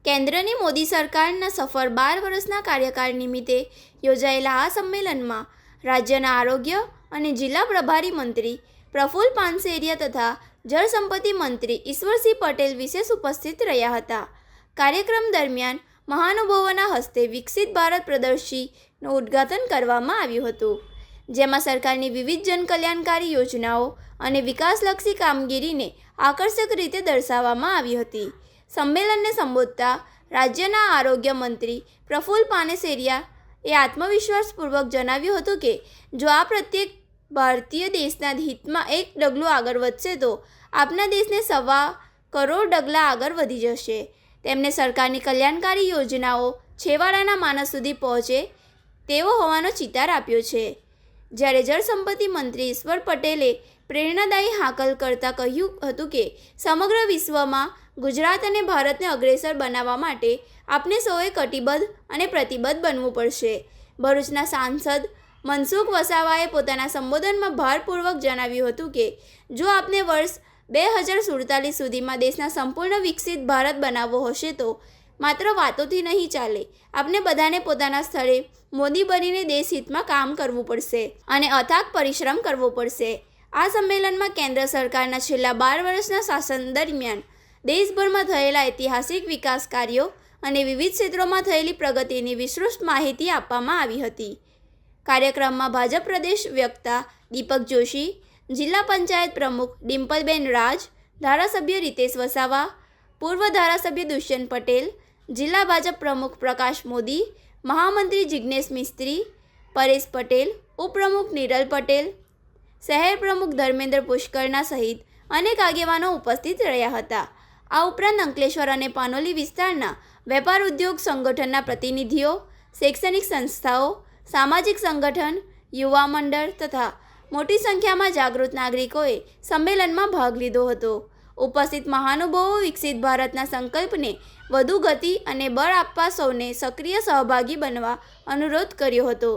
કેન્દ્રની મોદી સરકારના સફળ 12 વર્ષના કાર્યકાળ નિમિત્તે યોજાયેલા આ સંમેલનમાં રાજ્યના આરોગ્ય અને જિલ્લા પ્રભારી મંત્રી પ્રફુલ્લ પાનસેરિયા તથા જળસંપત્તિ મંત્રી ઈશ્વરસિંહ પટેલ વિશેષ ઉપસ્થિત રહ્યા હતા. કાર્યક્રમ દરમિયાન મહાનુભાવોના હસ્તે વિકસિત ભારત પ્રદર્શનીનું ઉદ્ઘાટન કરવામાં આવ્યું હતું, જેમાં સરકારની વિવિધ જનકલ્યાણકારી યોજનાઓ અને વિકાસલક્ષી કામગીરીને આકર્ષક રીતે દર્શાવવામાં આવી હતી. સંમેલનને સંબોધતા રાજ્યના આરોગ્ય મંત્રી પ્રફુલ્લ પાનસેરિયાએ આત્મવિશ્વાસપૂર્વક જણાવ્યું હતું કે જો આ પ્રત્યેક ભારતીય દેશના હિતમાં એક ડગલું આગળ વધશે તો આપણા દેશને 1.25 કરોડ ડગલા આગળ વધી જશે. તેમણે સરકારની કલ્યાણકારી યોજનાઓ છેવાડાના માનસ સુધી પહોંચે તેવો હોવાનો ચિતાર આપ્યો છે. જ્યારે જળસંપત્તિ મંત્રી ઈશ્વર પટેલે પ્રેરણાદાયી હાકલ કરતાં કહ્યું હતું કે સમગ્ર વિશ્વમાં ગુજરાત અને ભારતને અગ્રેસર બનાવવા માટે આપણે સૌએ કટિબદ્ધ અને પ્રતિબદ્ધ બનવું પડશે. ભરૂચના સાંસદ મનસુખ વસાવાએ પોતાના સંબોધનમાં ભારપૂર્વક જણાવ્યું હતું કે જો આપને વર્ષ 2047 સુધીમાં દેશના સંપૂર્ણ વિકસિત ભારત બનાવવો હશે તો માત્ર વાતોથી નહીં ચાલે. આપણે બધાને પોતાના સ્થળે મોદી બનીને દેશહિતમાં કામ કરવું પડશે અને અથાગ પરિશ્રમ કરવો પડશે. આ સંમેલનમાં કેન્દ્ર સરકારના છેલ્લા 12 વર્ષના શાસન દરમિયાન દેશભરમાં થયેલા ઐતિહાસિક વિકાસ કાર્યો અને વિવિધ ક્ષેત્રોમાં થયેલી પ્રગતિની વિસ્તૃત માહિતી આપવામાં આવી હતી. કાર્યક્રમમાં ભાજપ પ્રદેશ વક્તા દીપક જોશી, જિલ્લા પંચાયત પ્રમુખ ડિમ્પલબેન રાજ, ધારાસભ્ય રીતેશ વસાવા, પૂર્વ ધારાસભ્ય દુષ્યંત પટેલ, જિલ્લા ભાજપ પ્રમુખ પ્રકાશ મોદી, મહામંત્રી જિજ્ઞેશ મિસ્ત્રી, પરેશ પટેલ, ઉપપ્રમુખ નિરલ પટેલ, શહેર પ્રમુખ ધર્મેન્દ્ર પુષ્કરના સહિત અનેક આગેવાનો ઉપસ્થિત રહ્યા હતા. આ ઉપરાંત અંકલેશ્વર અને પાનોલી વિસ્તારના વેપાર ઉદ્યોગ સંગઠનના પ્રતિનિધિઓ, શૈક્ષણિક સંસ્થાઓ, સામાજિક સંગઠન, યુવા મંડળ તથા મોટી સંખ્યામાં જાગૃત નાગરિકોએ સંમેલનમાં ભાગ લીધો હતો. ઉપસ્થિત મહાનુભાવો વિકસિત ભારતના સંકલ્પને વધુ ગતિ અને બળ આપવા સૌને સક્રિય સહભાગી બનવા અનુરોધ કર્યો હતો.